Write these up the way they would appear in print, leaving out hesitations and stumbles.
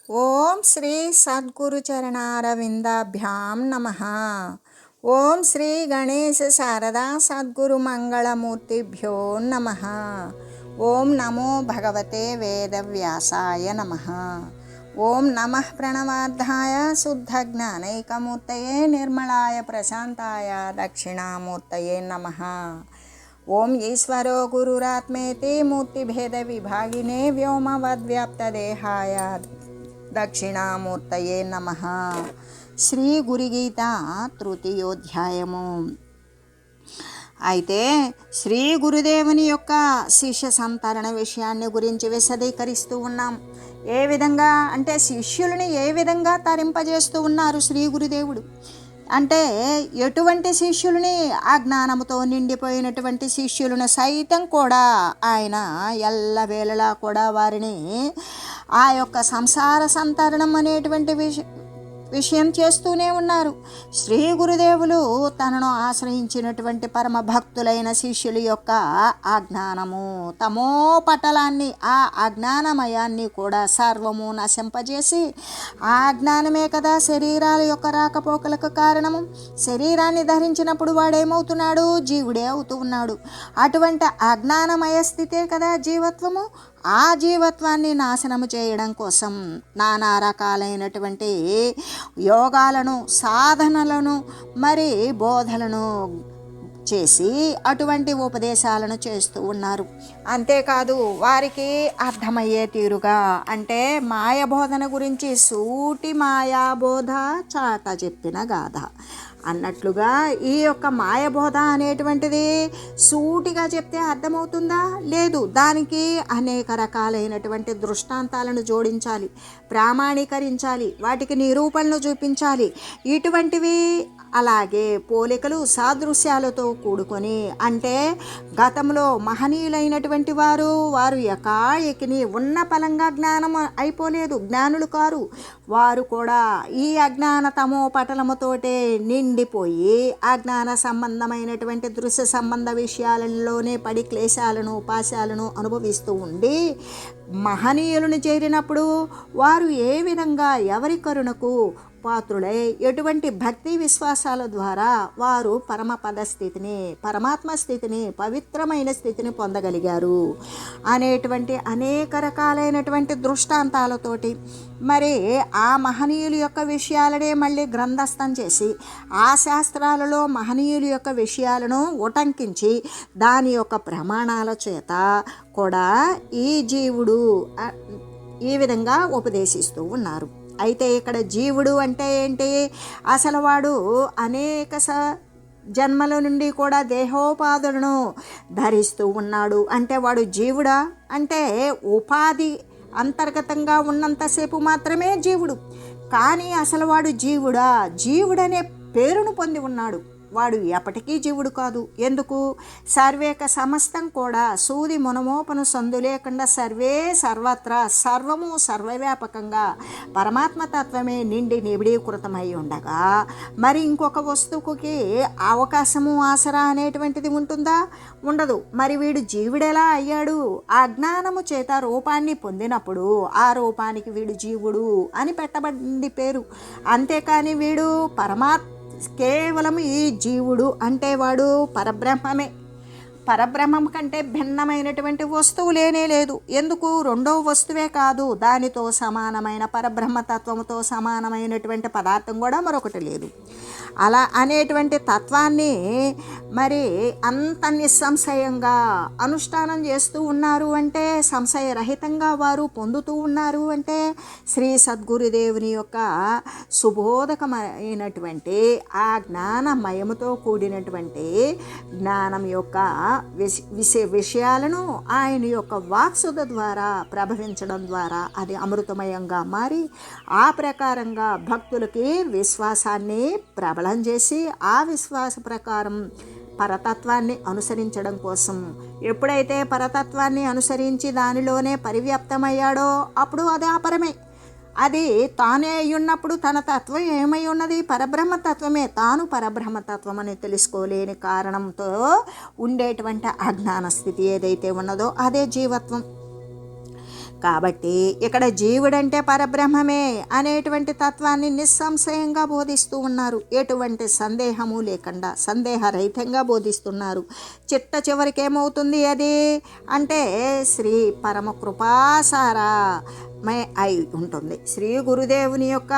ఓం శ్రీ సద్గురు చరణారవిందాభ్యాం నమః. ఓం శ్రీ గణేశ శారదా సద్గురు మంగళమూర్తిభ్యో నమః. ఓం నమో భగవతే వేదవ్యాసాయ నమః. ఓం నమః ప్రణవార్థాయ శుద్ధ జ్ఞానైకమూర్తయే నిర్మలాయ ప్రశాంతాయ దక్షిణామూర్తయే నమః. ఓం ఈశ్వరో గురురాత్మేతి మూర్తిభేద విభాగినే వ్యోమవద్వ్యాప్తదేహాయ దక్షిణామూర్తయే నమః. శ్రీ గురుగీత తృతీయోధ్యాయము. అయితే శ్రీ గురుదేవుని యొక్క శిష్య సంతరణ విషయాన్ని గురించి విశదీకరిస్తూ ఉన్నాం. ఏ విధంగా అంటే శిష్యులని ఏ విధంగా తరింపజేస్తూ ఉన్నారు శ్రీ గురుదేవుడు అంటే, ఎటువంటి శిష్యులని అజ్ఞానముతో నిండిపోయినటువంటి శిష్యులను సైతం కూడా ఆయన ఎల్లవేళలా కూడా వారిని ఆ యొక్క సంసార సంతరణం అనేటువంటి విషయం చేస్తూనే ఉన్నారు. శ్రీ గురుదేవులు తనను ఆశ్రయించినటువంటి పరమ భక్తులైన శిష్యుల యొక్క అజ్ఞానము తమో పటలాన్ని, ఆ అజ్ఞానమయాన్ని కూడా సర్వము నశింపజేసి, ఆ అజ్ఞానమే కదా శరీరాల యొక్క రాకపోకలకు కారణము. శరీరాన్ని ధరించినప్పుడు వాడేమవుతున్నాడు? జీవుడే అవుతూ ఉన్నాడు. అటువంటి అజ్ఞానమయ స్థితే కదా జీవత్వము. ఆ జీవత్వాన్ని నాశనము చేయడం కోసం నానా రకాలైనటువంటి యోగాలను, సాధనలను, మరి బోధలను చేసి అటువంటి ఉపదేశాలను చేస్తూ ఉన్నారు. అంతేకాదు వారికి అర్థమయ్యే తీరుగా అంటే మాయబోధన గురించి సూటి మాయాబోధ చాట చెప్పిన గాథ అన్నట్లుగా ఈ యొక్క మాయబోధ అనేటువంటిది సూటిగా చెప్తే అర్థమవుతుందా? లేదు. దానికి అనేక రకాలైనటువంటి దృష్టాంతాలను జోడించాలి, ప్రామాణీకరించాలి, వాటికి నిరూపణలు చూపించాలి. ఇటువంటివి అలాగే పోలికలు, సాదృశ్యాలతో కూడుకొని, అంటే గతంలో మహనీయులైనటువంటి వారు ఎకాఎకిని ఉన్న పలంగా జ్ఞానం అయిపోలేదు, జ్ఞానులు కారు. వారు కూడా ఈ అజ్ఞాన తమో పటలముతోటే నిండిపోయి అజ్ఞాన సంబంధమైనటువంటి దృశ్య సంబంధ విషయాలలోనే పడి క్లేశాలను, పాశాలను అనుభవిస్తూ ఉండి మహనీయులను చేరినప్పుడు వారు ఏ విధంగా ఎవరి కరుణకు పాత్రులై ఎటువంటి భక్తి విశ్వాసాల ద్వారా వారు పరమపద స్థితిని, పరమాత్మ స్థితిని, పవిత్రమైన స్థితిని పొందగలిగారు అనేటువంటి అనేక రకాలైనటువంటి దృష్టాంతాలతోటి మరి ఆ మహనీయుల యొక్క విషయాలనే మళ్ళీ గ్రంథస్థం చేసి ఆ శాస్త్రాలలో మహనీయుల యొక్క విషయాలను ఉటంకించి దాని యొక్క ప్రమాణాల చేత కూడా ఈ జీవుడు ఈ విధంగా ఉపదేశిస్తూ ఉన్నారు. అయితే ఇక్కడ జీవుడు అంటే ఏంటి? అసలు వాడు అనేక జన్మల నుండి కూడా దేహోపాధులను ధరిస్తూ ఉన్నాడు. అంటే వాడు జీవుడా అంటే ఉపాధి అంతర్గతంగా ఉన్నంతసేపు మాత్రమే జీవుడు. కానీ అసలు వాడు జీవుడా? జీవుడనే పేరును పొంది ఉన్నాడు. వాడు ఎప్పటికీ జీవుడు కాదు. ఎందుకు? సర్వేక సమస్తం కూడా సూది మునమోపను సందు లేకుండా సర్వే సర్వత్రా సర్వము సర్వవ్యాపకంగా పరమాత్మతత్వమే నిండి నిబిడీకృతమై ఉండగా మరి ఇంకొక వస్తువుకి అవకాశము, ఆసరా అనేటువంటిది ఉంటుందా? ఉండదు. మరి వీడు జీవుడెలా అయ్యాడు? అజ్ఞానము చేత రూపాన్ని పొందినప్పుడు ఆ రూపానికి వీడు జీవుడు అని పెట్టబడింది పేరు. అంతేకాని వీడు కేవలం ఈ జీవుడు అంటే వాడు పరబ్రహ్మమే. పరబ్రహ్మం కంటే భిన్నమైనటువంటి వస్తువు లేనే లేదు. ఎందుకు? రెండవ వస్తువే కాదు, దానితో సమానమైన పరబ్రహ్మతత్వముతో సమానమైనటువంటి పదార్థం కూడా మరొకటి లేదు. అలా అనేటువంటి తత్వాన్ని మరి అంత నిస్సంశయంగా అనుష్ఠానం చేస్తూ ఉన్నారు అంటే, సంశయరహితంగా వారు పొందుతూ ఉన్నారు అంటే శ్రీ సద్గురుదేవుని యొక్క సుబోధకమైనటువంటి ఆ జ్ఞానమయముతో కూడినటువంటి జ్ఞానం యొక్క విషయాలను ఆయన యొక్క వాక్సుధ ద్వారా ప్రభవించడం ద్వారా అది అమృతమయంగా మారి ఆ ప్రకారంగా భక్తులకి విశ్వాసాన్ని ప్రబలం చేసి ఆ విశ్వాస ప్రకారం పరతత్వాన్ని అనుసరించడం కోసం, ఎప్పుడైతే పరతత్వాన్ని అనుసరించి దానిలోనే పరివ్యాప్తమయ్యాడో అప్పుడు అది అపరమే. అది తానే అయ్యున్నప్పుడు తన తత్వం ఏమై ఉన్నది? పరబ్రహ్మతత్వమే. తాను పరబ్రహ్మతత్వం అని తెలుసుకోలేని కారణంతో ఉండేటువంటి అజ్ఞాన స్థితి ఏదైతే ఉన్నదో అదే జీవత్వం. కాబట్టి ఇక్కడ జీవుడంటే పరబ్రహ్మమే అనేటువంటి తత్వాన్ని నిస్సంశయంగా బోధిస్తూ ఉన్నారు. ఎటువంటి సందేహము లేకుండా సందేహరహితంగా బోధిస్తున్నారు. చిట్ట చివరికి ఏమవుతుంది అది అంటే శ్రీ పరమ కృపాసారమే అయి ఉంటుంది. శ్రీ గురుదేవుని యొక్క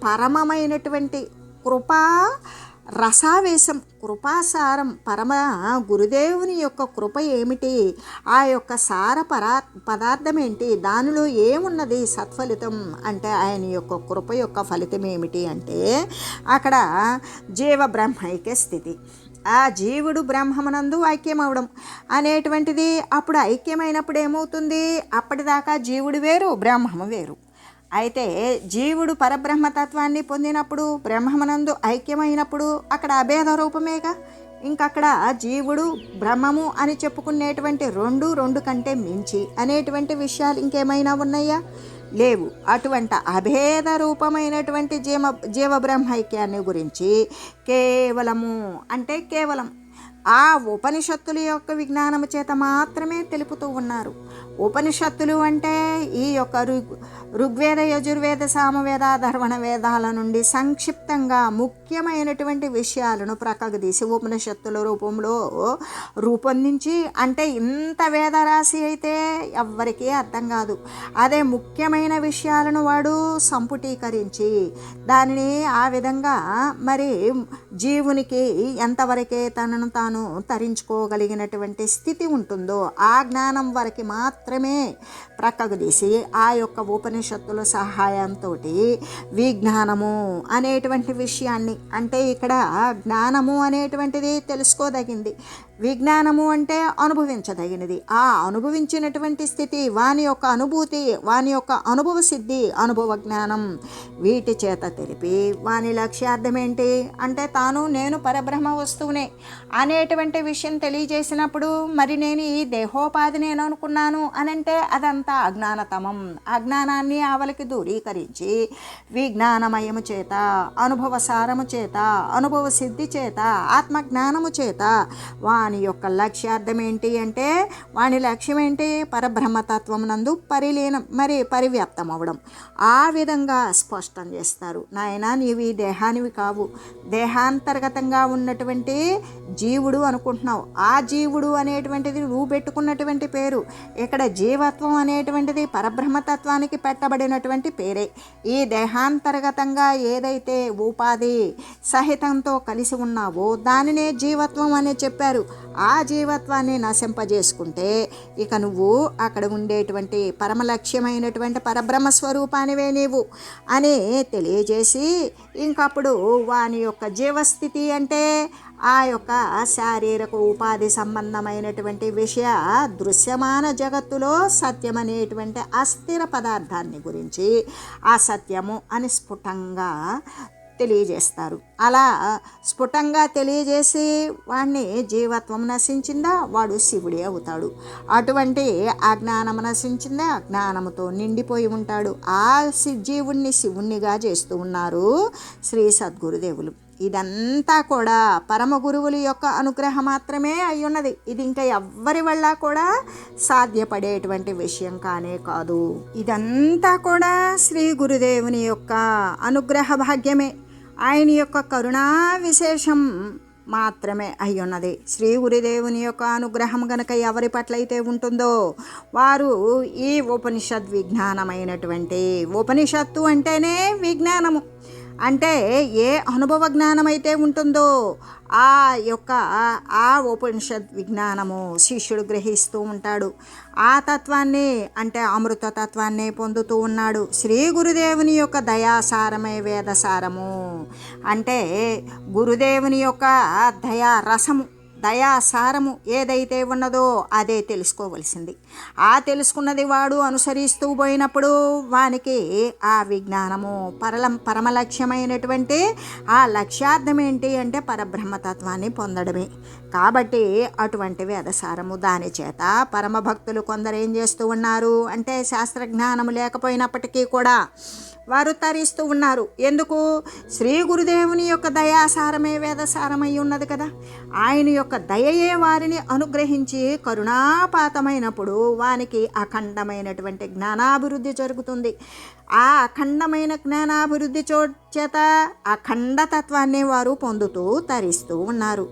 పరమమైనటువంటి కృపా రసావేశం, కృపాసారం, పరమ గురుదేవుని యొక్క కృప ఏమిటి, ఆ యొక్క సార పదార్థం ఏంటి, దానిలో ఏమున్నది సత్ఫలితం అంటే ఆయన యొక్క కృప యొక్క ఫలితం ఏమిటి అంటే అక్కడ జీవ బ్రహ్మైక్య స్థితి. ఆ జీవుడు బ్రహ్మమునందు ఐక్యమవడం అనేటువంటిది. అప్పుడు ఐక్యమైనప్పుడు ఏమవుతుంది, అప్పటిదాకా జీవుడు వేరు బ్రహ్మము వేరు. అయితే జీవుడు పరబ్రహ్మతత్వాన్ని పొందినప్పుడు బ్రహ్మమునందు ఐక్యమైనప్పుడు అక్కడ అభేద రూపమేగా. ఇంకక్కడ జీవుడు బ్రహ్మము అని చెప్పుకునేటువంటి రెండు కంటే మించి అనేటువంటి విషయాలు ఇంకేమైనా ఉన్నాయా? లేవు. అటువంటి అభేద రూపమైనటువంటి జీవ బ్రహ్మైక్యాన్ని గురించి కేవలం ఆ ఉపనిషత్తుల యొక్క విజ్ఞానము చేత మాత్రమే తెలుపుతూ ఉన్నారు. ఉపనిషత్తులు అంటే ఈ యొక్క ఋగ్వేద, యజుర్వేద, సామవేద, అథర్వణ వేదాల నుండి సంక్షిప్తంగా ముఖ్యమైనటువంటి విషయాలను ప్రక్కకు తీసి ఉపనిషత్తుల రూపంలో రూపొందించి, అంటే ఇంత వేదరాశి అయితే ఎవ్వరికీ అర్థం కాదు. అదే ముఖ్యమైన విషయాలను వాడు సంపుటీకరించి దానిని ఆ విధంగా మరి జీవునికి ఎంతవరకే తనను తాను తరించుకోగలిగినటువంటి స్థితి ఉంటుందో ఆ జ్ఞానం వరకు మాత్రమే ప్రక్కకు తీసి ఆ యొక్క ఉపనిషత్తుల సహాయంతో విజ్ఞానము అనేటువంటి విషయాన్ని, అంటే ఇక్కడ జ్ఞానము అనేటువంటిది తెలుసుకోదగింది, విజ్ఞానము అంటే అనుభవించదగినది. ఆ అనుభవించినటువంటి స్థితి, వాని యొక్క అనుభూతి, వాని యొక్క అనుభవ సిద్ధి, అనుభవ జ్ఞానం వీటి చేత తెలిపి వాని లక్ష్యార్థం ఏంటి అంటే నేను పరబ్రహ్మ వస్తువునే అనేటువంటి విషయం తెలియజేసినప్పుడు మరి నేను ఈ దేహోపాధి నేను అనుకున్నాను అనంటే అదంతా అజ్ఞానతమం. అజ్ఞానాన్ని ఆవలికి దూరీకరించి విజ్ఞానమయము చేత, అనుభవ సారము చేత, అనుభవ సిద్ధి చేత, ఆత్మజ్ఞానము చేత వాని యొక్క లక్ష్యార్థం ఏంటి అంటే వాని లక్ష్యం ఏంటి, పరబ్రహ్మతత్వం నందు పరివ్యాప్తం అవ్వడం. ఆ విధంగా స్పష్టం చేస్తారు. నాయనా, నీవు ఈ దేహానివి కావు, దేహాంతర్గతంగా ఉన్నటువంటి జీవుడు అనుకుంటున్నావు. ఆ జీవుడు అనేటువంటిది నువ్వు పెట్టుకున్నటువంటి పేరు. ఇక్కడ జీవత్వం అనేటువంటిది పరబ్రహ్మతత్వానికి పెట్టబడినటువంటి పేరే. ఈ దేహాంతర్గతంగా ఏదైతే ఉపాధి సహితంతో కలిసి ఉన్నావో దానినే జీవత్వం అని చెప్పారు. ఆ జీవత్వాన్ని నశింపజేసుకుంటే ఇక నువ్వు అక్కడ ఉండేటువంటి పరమలక్ష్యమైనటువంటి పరబ్రహ్మ స్వరూపానివే నీవు అని తెలియజేసి, ఇంకప్పుడు వాని యొక్క జీవస్థితి అంటే ఆ యొక్క శారీరక ఉపాధి సంబంధమైనటువంటి విషయ దృశ్యమాన జగత్తులో సత్యం అనేటువంటి అస్థిర పదార్థాన్ని గురించి ఆ సత్యము అని స్ఫుటంగా తెలియజేస్తారు. అలా స్ఫుటంగా తెలియజేసి వాడిని జీవత్వం నశించిందా వాడు శివుడే అవుతాడు. అటువంటి అజ్ఞానం నశించిందా జ్ఞానముతో నిండిపోయి ఉంటాడు. ఆ జీవుణ్ణి శివుణ్ణిగా చేస్తూ ఉన్నారు శ్రీ సద్గురుదేవులు. ఇదంతా కూడా పరమ గురువుల యొక్క అనుగ్రహం మాత్రమే అయ్యున్నది. ఇది ఇంకా ఎవ్వరి వల్ల కూడా సాధ్యపడేటువంటి విషయం కానే కాదు. ఇదంతా కూడా శ్రీ గురుదేవుని యొక్క అనుగ్రహ భాగ్యమే, ఆయన యొక్క కరుణా విశేషం మాత్రమే అయ్యున్నది. శ్రీ గురుదేవుని యొక్క అనుగ్రహం గనక ఎవరి పట్లయితే ఉంటుందో వారు ఈ ఉపనిషద్ విజ్ఞానమైనటువంటి, ఉపనిషత్తు అంటేనే విజ్ఞానము, అంటే ఏ అనుభవ జ్ఞానమైతే ఉంటుందో ఆ ఉపనిషద్ విజ్ఞానము శిష్యుడు గ్రహిస్తూ ఉంటాడు. ఆ తత్వాన్ని అంటే అమృత తత్వాన్ని పొందుతూ ఉన్నాడు. శ్రీ గురుదేవుని యొక్క దయాసారమే వేదసారము. అంటే గురుదేవుని యొక్క దయా రసము, దయాసారము ఏదైతే ఉన్నదో అదే తెలుసుకోవలసింది. ఆ తెలుసుకున్నది వాడు అనుసరిస్తూ పోయినప్పుడు వానికి ఆ విజ్ఞానము పరమలక్ష్యమైనటువంటి ఆ లక్ష్యార్థం ఏంటి అంటే పరబ్రహ్మతత్వాన్ని పొందడమే. కాబట్టి అటువంటి వేదసారము దాని చేత పరమభక్తులు కొందరు ఏం చేస్తూ ఉన్నారు అంటే శాస్త్రజ్ఞానము లేకపోయినప్పటికీ కూడా వారు తరిస్తూ ఉన్నారు. ఎందుకు? శ్రీ గురుదేవుని యొక్క దయాసారమే వేదసారమై ఉన్నది కదా. ఆయన యొక్క దయయే వారిని అనుగ్రహించి కరుణాపాతమైనప్పుడు వానికి అఖండమైనటువంటి జ్ఞానాభివృద్ధి జరుగుతుంది. ఆ అఖండమైన జ్ఞానాభివృద్ధి చేత అఖండతత్వాన్ని వారు పొందుతూ తరిస్తూ ఉన్నారు.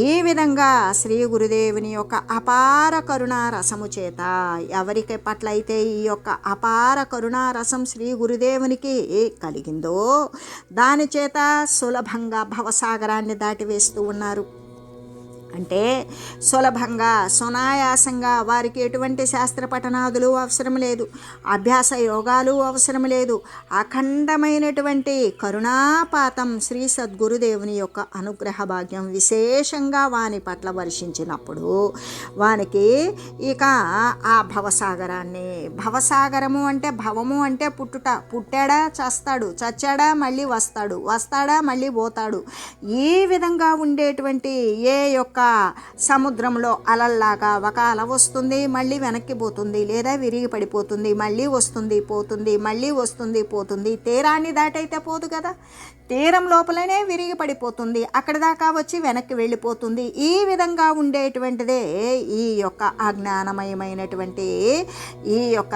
ఈ విధంగా శ్రీ గురుదేవుని యొక్క అపార కరుణారసము చేత ఎవరికి పట్ల అయితే ఈ యొక్క అపార కరుణారసం శ్రీ గురుదేవునికి కలిగిందో దాని చేత సులభంగా భవసాగరాన్ని దాటివేస్తూ ఉన్నారు. అంటే సులభంగా సునాయాసంగా వారికి ఎటువంటి శాస్త్ర పఠనాదులు అవసరం లేదు, అభ్యాస యోగాలు అవసరం లేదు. అఖండమైనటువంటి కరుణాపాతం శ్రీ సద్గురుదేవుని యొక్క అనుగ్రహ భాగ్యం విశేషంగా వాని పట్ల వర్షించినప్పుడు వానికి ఇక ఆ భవసాగరాన్ని, భవసాగరము అంటే భవము అంటే పుట్టుట, పుట్టాడా చస్తాడు, చచ్చాడా మళ్ళీ వస్తాడు, వస్తాడా మళ్ళీ పోతాడు. ఈ విధంగా ఉండేటువంటి ఏ యొక్క సముద్రంలో అలల్లాగా ఒక అల వస్తుంది, మళ్ళీ వెనక్కి పోతుంది, లేదా విరిగి పడిపోతుంది, మళ్ళీ వస్తుంది పోతుంది, మళ్ళీ వస్తుంది పోతుంది. తీరాన్ని దాటైతే పోదు కదా, తీరం లోపలనే విరిగి పడిపోతుంది, అక్కడి దాకా వచ్చి వెనక్కి వెళ్ళిపోతుంది. ఈ విధంగా ఉండేటువంటిదే ఈ యొక్క అజ్ఞానమయమైనటువంటి ఈ యొక్క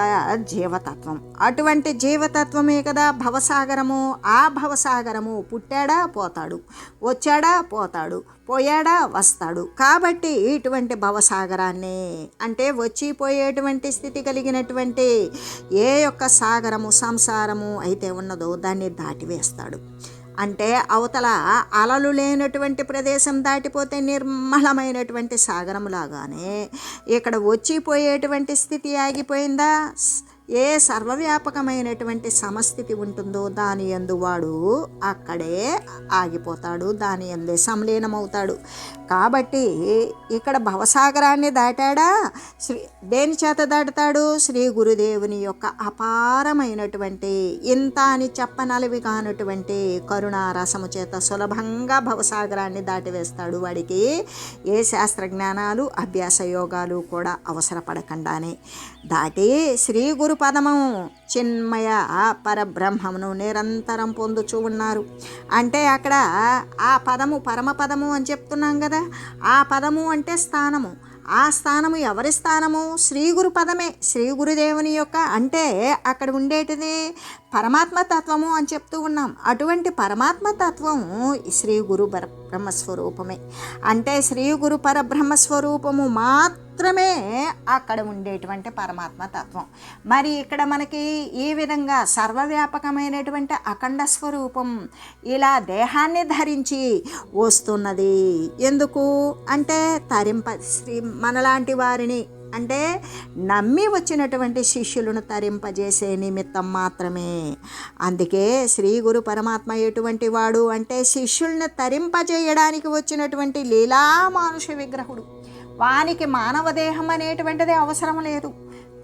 జీవతత్వం. అటువంటి జీవతత్వమే కదా భవసాగరము. ఆ భవసాగరము పుట్టాడా పోతాడు, వచ్చాడా పోతాడు, పోయాడా వస్తాడు. కాబట్టి ఇటువంటి భవసాగరాన్ని అంటే వచ్చిపోయేటువంటి స్థితి కలిగినటువంటి ఏ యొక్క సాగరము సంసారము అయితే ఉన్నదో దాన్ని దాటివేస్తాడు. అంటే అవతల అలలు లేనటువంటి ప్రదేశం దాటిపోతే నిర్మలమైనటువంటి సాగరములాగానే ఇక్కడ వచ్చిపోయేటువంటి స్థితి ఆగిపోయిందా, ఏ సర్వవ్యాపకమైనటువంటి సమస్థితి ఉంటుందో దాని యందు వాడు అక్కడే ఆగిపోతాడు, దాని యందే సంలీనమవుతాడు. కాబట్టి ఇక్కడ భవసాగరాన్ని దాటాడా దేని చేత దాటుతాడు? శ్రీ గురుదేవుని యొక్క అపారమైనటువంటి ఇంత అని చెప్పనలవి కానటువంటి కరుణారసము చేత సులభంగా భవసాగరాన్ని దాటివేస్తాడు. వాడికి ఏ శాస్త్రజ్ఞానాలు అభ్యాస యోగాలు కూడా అవసరపడకుండానే దాటి శ్రీ గురు పదము చిన్మయ పరబ్రహ్మమును నిరంతరం పొందుచూ ఉన్నారు. అంటే అక్కడ ఆ పదము పరమపదము అని చెప్తున్నాం కదా, ఆ పదము అంటే స్థానము. ఆ స్థానము ఎవరి స్థానము? శ్రీ గురు పదమే, శ్రీ గురుదేవుని యొక్క. అంటే అక్కడ ఉండేటిది పరమాత్మతత్వము అని చెప్తూ ఉన్నాం. అటువంటి పరమాత్మతత్వం శ్రీ గురు పరబ్రహ్మస్వరూపమే. అంటే శ్రీ గురు పరబ్రహ్మస్వరూపము మాత్రమే అక్కడ ఉండేటువంటి పరమాత్మతత్వం. మరి ఇక్కడ మనకి ఈ విధంగా సర్వవ్యాపకమైనటువంటి అఖండ స్వరూపం ఇలా దేహాన్ని ధరించి వస్తున్నది. ఎందుకు అంటే శ్రీ మనలాంటి వారిని అంటే నమ్మి వచ్చినటువంటి శిష్యులను తరింపజేసే నిమిత్తం మాత్రమే. అందుకే శ్రీ గురు పరమాత్మ ఎటువంటి వాడు అంటే శిష్యుల్ని తరింపజేయడానికి వచ్చినటువంటి లీలామానుష విగ్రహుడు. వానికి మానవ దేహం అనేటువంటిది అవసరం లేదు,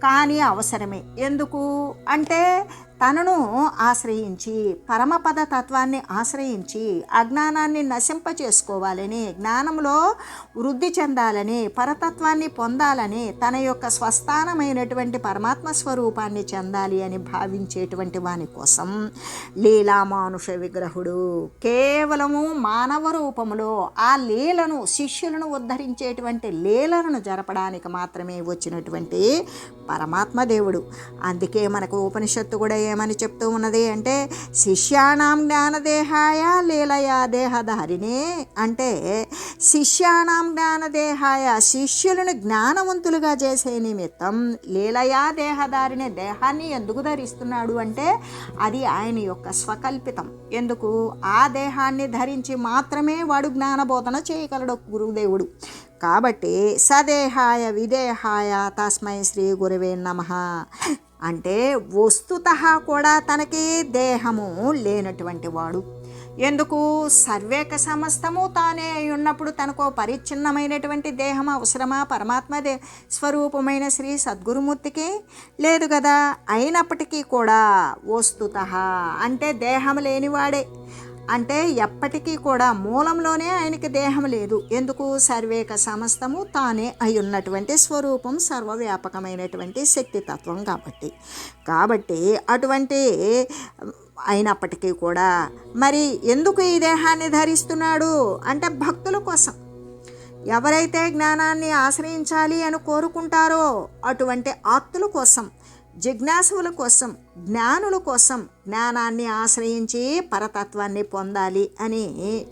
కానీ అవసరమే. ఎందుకు అంటే తనను ఆశ్రయించి పరమపద తత్వాన్ని ఆశ్రయించి అజ్ఞానాన్ని నశింపచేసుకోవాలని, జ్ఞానంలో వృద్ధి చెందాలని, పరతత్వాన్ని పొందాలని, తన యొక్క స్వస్థానమైనటువంటి పరమాత్మ స్వరూపాన్ని చెందాలి అని భావించేటువంటి వాని కోసం లీలామానుష విగ్రహుడు కేవలము మానవ రూపములో ఆ లీలను శిష్యులను ఉద్ధరించేటువంటి లీలను జరపడానికి మాత్రమే వచ్చినటువంటి పరమాత్మ దేవుడు. అందుకే మనకు ఉపనిషత్తు కూడా ఏమని చెప్తూ ఉన్నది అంటే శిష్యాణం జ్ఞానదేహాయ లీలయా దేహధారిణే. అంటే శిష్యాణం జ్ఞానదేహాయ శిష్యులను జ్ఞానవంతులుగా చేసే నిమిత్తం లీలయా దేహధారిణే. దేహాన్ని ఎందుకు ధరిస్తున్నాడు అంటే అది ఆయన యొక్క స్వకల్పితం. ఎందుకు? ఆ దేహాన్ని ధరించి మాత్రమే వాడు జ్ఞానబోధన చేయగలడు గురుదేవుడు. కాబట్టి సదేహాయ విదేహాయ తస్మై శ్రీ గురువే నమః. అంటే వస్తుతః కూడా తనకి దేహము లేనటువంటి వాడు. ఎందుకు? సర్వేక సమస్తము తానే ఉన్నప్పుడు తనకు పరిచ్ఛిన్నమైనటువంటి దేహం అవసరమా? పరమాత్మ స్వరూపమైన శ్రీ సద్గురుమూర్తికి లేదు కదా. అయినప్పటికీ కూడా వస్తుతః అంటే దేహం లేనివాడే. అంటే ఎప్పటికీ కూడా మూలంలోనే ఆయనకి దేహం లేదు. ఎందుకు? సర్వేక సమస్తము తానే అయి ఉన్నటువంటి స్వరూపం, సర్వవ్యాపకమైనటువంటి శక్తితత్వం కాబట్టి అటువంటి అయినప్పటికీ కూడా మరి ఎందుకు ఈ దేహాన్ని ధరిస్తున్నాడు అంటే భక్తుల కోసం. ఎవరైతే జ్ఞానాన్ని ఆశ్రయించాలి అని కోరుకుంటారో అటువంటి ఆప్తుల కోసం, జిజ్ఞాసుల కోసం, జ్ఞానుల కోసం, జ్ఞానాన్ని ఆశ్రయించి పరతత్వాన్ని పొందాలి అని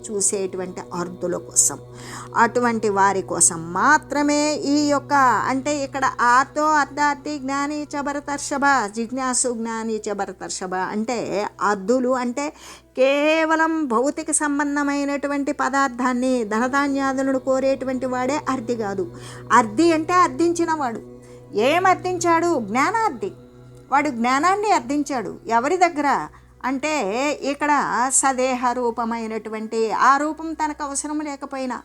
చూసేటువంటి అర్థుల కోసం, అటువంటి వారి కోసం మాత్రమే ఈ యొక్క అంటే ఇక్కడ ఆర్తో అర్ధార్థి జ్ఞాని చబరతర్షభ, జిజ్ఞాసు జ్ఞాని చబరతర్షభ అంటే అర్థులు అంటే కేవలం భౌతిక సంబంధమైనటువంటి పదార్థాన్ని ధనధాన్యాదులను కోరేటువంటి వాడే అర్థి కాదు. అర్థి అంటే అర్థించినవాడు. ఏం అర్థించాడు? జ్ఞానార్థి. వాడు జ్ఞానాన్ని అర్థించాడు. ఎవరి దగ్గర అంటే ఇక్కడ సదేహ రూపమైనటువంటి ఆ రూపం తనకు అవసరం లేకపోయినా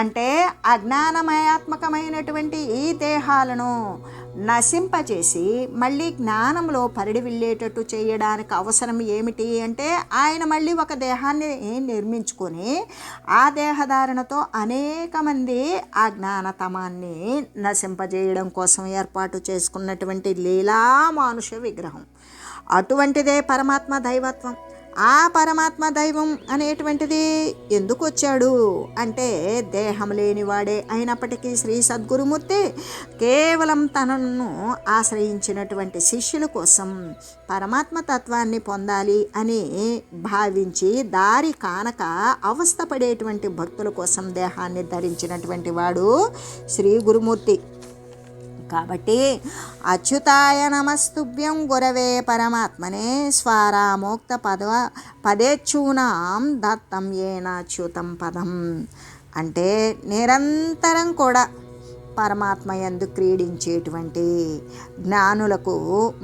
అంటే అజ్ఞానమయాత్మకమైనటువంటి ఈ దేహాలను నశింపచేసి మళ్ళీ జ్ఞానంలో పరిడి వెళ్ళేటట్టు చేయడానికి అవసరం ఏమిటి అంటే ఆయన మళ్ళీ ఒక దేహాన్ని నిర్మించుకొని ఆ దేహధారణతో అనేక మంది ఆ జ్ఞానతమాన్ని నశింపజేయడం కోసం ఏర్పాటు చేసుకున్నటువంటి లీలా మానుష విగ్రహం. అటువంటిదే పరమాత్మ దైవత్వం. ఆ పరమాత్మ దైవం అనేటువంటిది ఎందుకు వచ్చాడు అంటే దేహం లేనివాడే అయినప్పటికీ శ్రీ సద్గురుమూర్తి కేవలం తనను ఆశ్రయించినటువంటి శిష్యుల కోసం పరమాత్మ తత్వాన్ని పొందాలి అని భావించి దారి కానక అవస్థపడేటువంటి భక్తుల కోసం దేహాన్ని ధరించినటువంటి వాడు శ్రీ గురుమూర్తి. కాబట్టి అచ్యుతాయ నమస్తుభ్యం గురవే పరమాత్మనే స్వారామోక్త పదేచ్ఛూనాం దత్తం ఏనాచ్యుతం పదం అంటే నిరంతరం కూడా పరమాత్మ యందు క్రీడించేటువంటి జ్ఞానులకు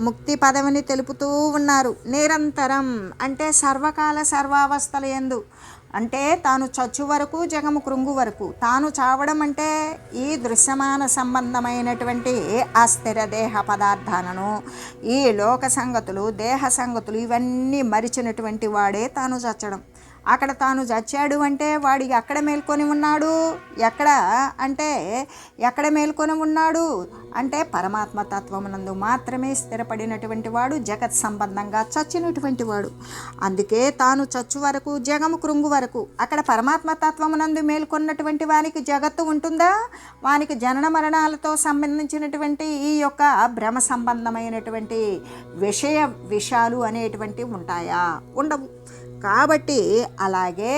ముక్తి పదవిని తెలుపుతూ ఉన్నారు. నిరంతరం అంటే సర్వకాల సర్వావస్థల యందు అంటే తాను చచ్చు వరకు జగము కృంగు వరకు, తాను చావడం అంటే ఈ దృశ్యమాన సంబంధమైనటువంటి అస్థిర దేహ పదార్థాలను, ఈ లోక సంగతులు, దేహ సంగతులు ఇవన్నీ మరిచినటువంటి వాడే తాను చచ్చడం. అక్కడ తాను చచ్చాడు అంటే వాడికి అక్కడ మేల్కొని ఉన్నాడు. ఎక్కడ మేల్కొని ఉన్నాడు అంటే పరమాత్మ తత్వమునందు మాత్రమే స్థిరపడినటువంటి వాడు, జగత్ సంబంధంగా చచ్చినటువంటి వాడు. అందుకే తాను చచ్చు వరకు జగము కృంగు వరకు అక్కడ పరమాత్మ తత్వమునందు మేల్కొన్నటువంటి వానికి జగత్తు ఉంటుందా? వానికి జనన మరణాలతో సంబంధించినటువంటి ఈ యొక్క భ్రమ సంబంధమైనటువంటి విషయాలు అనేటువంటివి ఉంటాయా? ఉండవు. కాబట్టి అలాగే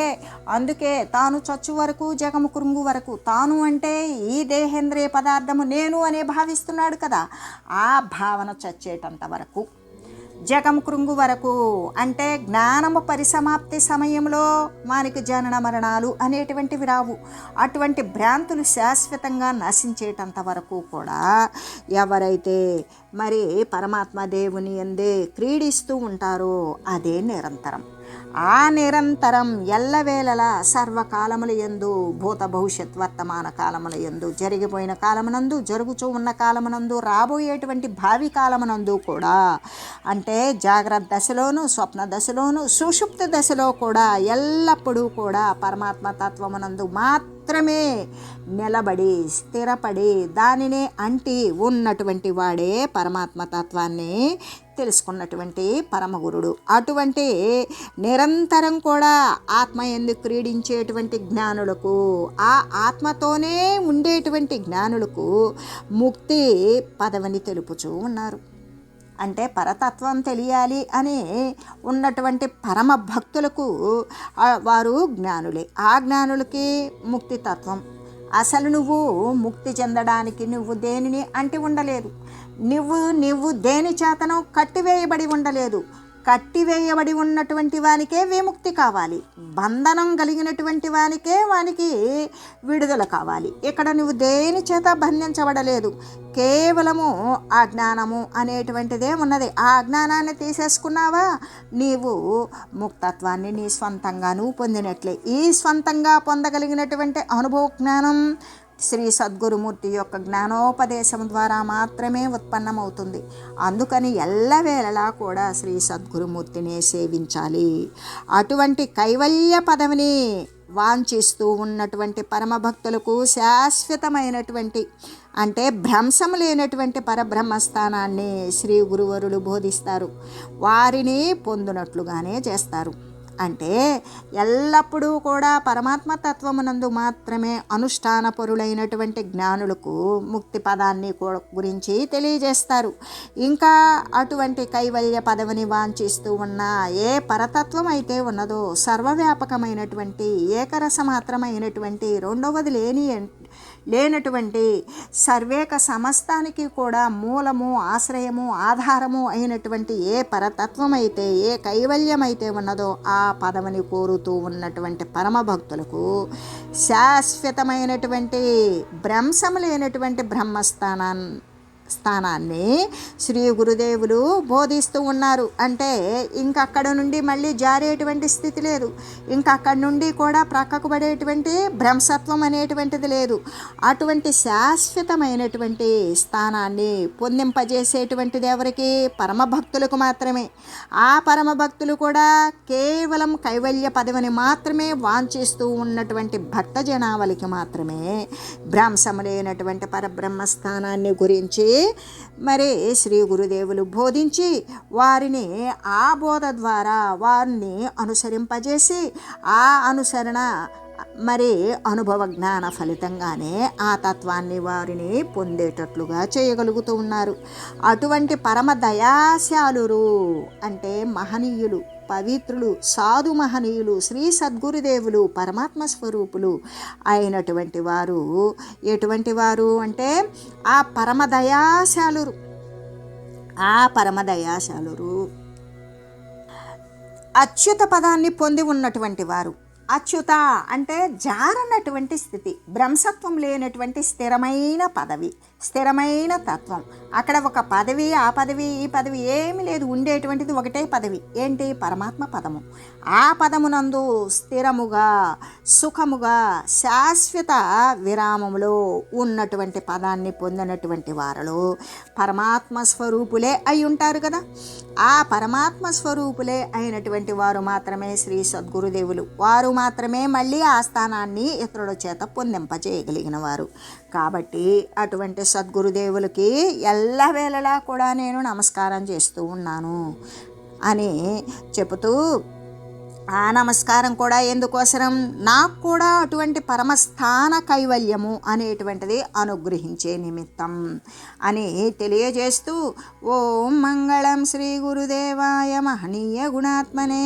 అందుకే తాను చచ్చు వరకు జగము కృంగు వరకు, తాను అంటే ఈ దేహేంద్రియ పదార్థము నేను అనే భావిస్తున్నాడు కదా, ఆ భావన చచ్చేటంత వరకు జగము కృంగు వరకు అంటే జ్ఞానము పరిసమాప్తి సమయంలో వానికి జనన మరణాలు అనేటువంటివి రావు. అటువంటి భ్రాంతులు శాశ్వతంగా నశించేటంత వరకు కూడా ఎవరైతే మరి పరమాత్మ దేవుని యందే క్రీడిస్తూ ఉంటారో అదే నిరంతరం. ఆ నిరంతరం ఎల్లవేళలా సర్వకాలముల యందు, భూత భవిష్యత్ వర్తమాన కాలముల యందు, జరిగిపోయిన కాలమునందు, జరుగుతూ ఉన్న కాలమునందు, రాబోయేటువంటి భావి కాలమునందు కూడా అంటే జాగ్రత్త దశలోను, స్వప్న దశలోను, సుషుప్త దశలో కూడా ఎల్లప్పుడూ కూడా పరమాత్మ తత్వమునందు మాత్రమే నిలబడి స్థిరపడి దానినే అంటి ఉన్నటువంటి వాడే పరమాత్మ తత్వాన్ని తెలుసుకున్నటువంటి పరమగురుడు. అటువంటి నిరంతరం కూడా ఆత్మ యందు క్రీడించేటువంటి జ్ఞానులకు, ఆ ఆత్మతోనే ఉండేటువంటి జ్ఞానులకు ముక్తి పదవిని తెలుపుచూ ఉన్నారు. అంటే పరతత్వం తెలియాలి అని ఉన్నటువంటి పరమ భక్తులకు వారు జ్ఞానులే. ఆ జ్ఞానులకి ముక్తి తత్వం. అసలు నువ్వు ముక్తి చెందడానికి నువ్వు దేనిని అంటి ఉండలేదు. నువ్వు దేని చేతనో కట్టివేయబడి ఉండలేదు. కట్టివేయబడి ఉన్నటువంటి వానికే విముక్తి కావాలి. బంధనం కలిగినటువంటి వానికి విడుదల కావాలి. ఇక్కడ నువ్వు దేని చేత బంధించబడలేదు. కేవలము అజ్ఞానము అనేటువంటిదే ఉన్నది. ఆ అజ్ఞానాన్ని తీసేసుకున్నావా, నీవు ముక్తత్వాన్ని నీ స్వంతంగా నువ్వు పొందినట్లే. ఈ స్వంతంగా పొందగలిగినటువంటి అనుభవ జ్ఞానం శ్రీ సద్గురుమూర్తి యొక్క జ్ఞానోపదేశం ద్వారా మాత్రమే ఉత్పన్నమవుతుంది. అందుకని ఎల్లవేళలా కూడా శ్రీ సద్గురుమూర్తిని సేవించాలి. అటువంటి కైవల్య పదవిని వాంఛిస్తూ ఉన్నటువంటి పరమభక్తులకు శాశ్వతమైనటువంటి అంటే భ్రంశం లేనటువంటి పరబ్రహ్మస్థానాన్ని శ్రీ గురువరులు బోధిస్తారు. వారిని పొందినట్లుగానే చేస్తారు. అంటే ఎల్లప్పుడూ కూడా పరమాత్మ తత్వమునందు మాత్రమే అనుష్ఠానపరులైనటువంటి జ్ఞానులకు ముక్తి పదాన్ని గురించి తెలియజేస్తారు. ఇంకా అటువంటి కైవల్య పదవిని వాంఛిస్తూ ఉన్న ఏ పరతత్వం అయితే ఉన్నదో సర్వవ్యాపకమైనటువంటి ఏకరసమాత్రమైనటువంటి రెండవది లేనటువంటి సర్వేక సమస్తానికి కూడా మూలము, ఆశ్రయము, ఆధారము అయినటువంటి ఏ పరతత్వం అయితే ఏ కైవల్యం అయితే ఉన్నదో ఆ పదవిని కోరుతూ ఉన్నటువంటి పరమభక్తులకు శాశ్వతమైనటువంటి భ్రంశం లేనటువంటి స్థానాన్ని శ్రీ గురుదేవులు బోధిస్తూ ఉన్నారు. అంటే ఇంకక్కడ నుండి మళ్ళీ జారేటువంటి స్థితి లేదు, ఇంకక్కడి నుండి కూడా ప్రక్కకు పడేటువంటి భ్రంశత్వం అనేటువంటిది లేదు. అటువంటి శాశ్వతమైనటువంటి స్థానాన్ని పొందింపజేసేటువంటిది ఎవరికి? పరమభక్తులకు మాత్రమే. ఆ పరమభక్తులు కూడా కేవలం కైవల్య పదవిని మాత్రమే వాంఛిస్తూ ఉన్నటువంటి భక్త జనావళికి మాత్రమే భ్రంశం లేనటువంటి పరబ్రహ్మస్థానాన్ని గురించి మరి శ్రీ గురుదేవులు బోధించి వారిని ఆ బోధ ద్వారా వారిని అనుసరింపజేసి ఆ అనుసరణ మరి అనుభవ జ్ఞాన ఫలితంగానే ఆ తత్వాన్ని వారిని పొందేటట్లుగా చేయగలుగుతూ ఉన్నారు. అటువంటి పరమ దయాశాలురు అంటే మహనీయులు, పవిత్రులు, సాధు మహనీయులు, శ్రీ సద్గురుదేవులు, పరమాత్మ స్వరూపులు అయినటువంటి వారు ఎటువంటి వారు అంటే ఆ పరమదయాశాలురు. ఆ పరమదయాశాలురు అచ్యుత పదాన్ని పొంది ఉన్నటువంటి వారు. అచ్యుత అంటే జారనటువంటి స్థితి, భ్రంశత్వం లేనటువంటి స్థిరమైన పదవి, స్థిరమైన తత్వం. అక్కడ ఒక పదవి, ఆ పదవి, ఈ పదవి ఏమి లేదు, ఉండేటువంటిది ఒకటే పదవి. ఏంటి? పరమాత్మ పదము. ఆ పదమునందు స్థిరముగా, సుఖముగా, శాశ్వత విరామములో ఉన్నటువంటి పదాన్ని పొందినటువంటి వారిలో పరమాత్మ స్వరూపులే అయి ఉంటారు కదా. ఆ పరమాత్మ స్వరూపులే అయినటువంటి వారు మాత్రమే శ్రీ సద్గురుదేవులు. వారు మాత్రమే మళ్ళీ ఆ స్థానాన్ని ఇతరుల చేత పొందింపజేయగలిగిన వారు. కాబట్టి అటువంటి సద్గురుదేవులకి ఎల్లవేళలా కూడా నేను నమస్కారం చేస్తూ ఉన్నాను అని చెబుతూ, ఆ నమస్కారం కూడా ఎందుకోసరం? నాకు కూడా అటువంటి పరమస్థాన కైవల్యము అనేటువంటిది అనుగ్రహించే నిమిత్తం అని తెలియజేస్తూ, ఓం మంగళం శ్రీ గురుదేవాయ మహనీయ గుణాత్మనే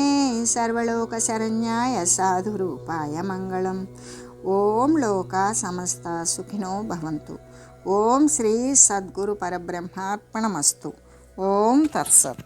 సర్వలోక శరణ్యాయ సాధురూపాయ మంగళం. ఓం లోక సమస్త సుఖినో భవంతు. ఓం శ్రీ సద్గురు పరబ్రహ్మార్పణమస్తు. ఓం తత్సత్.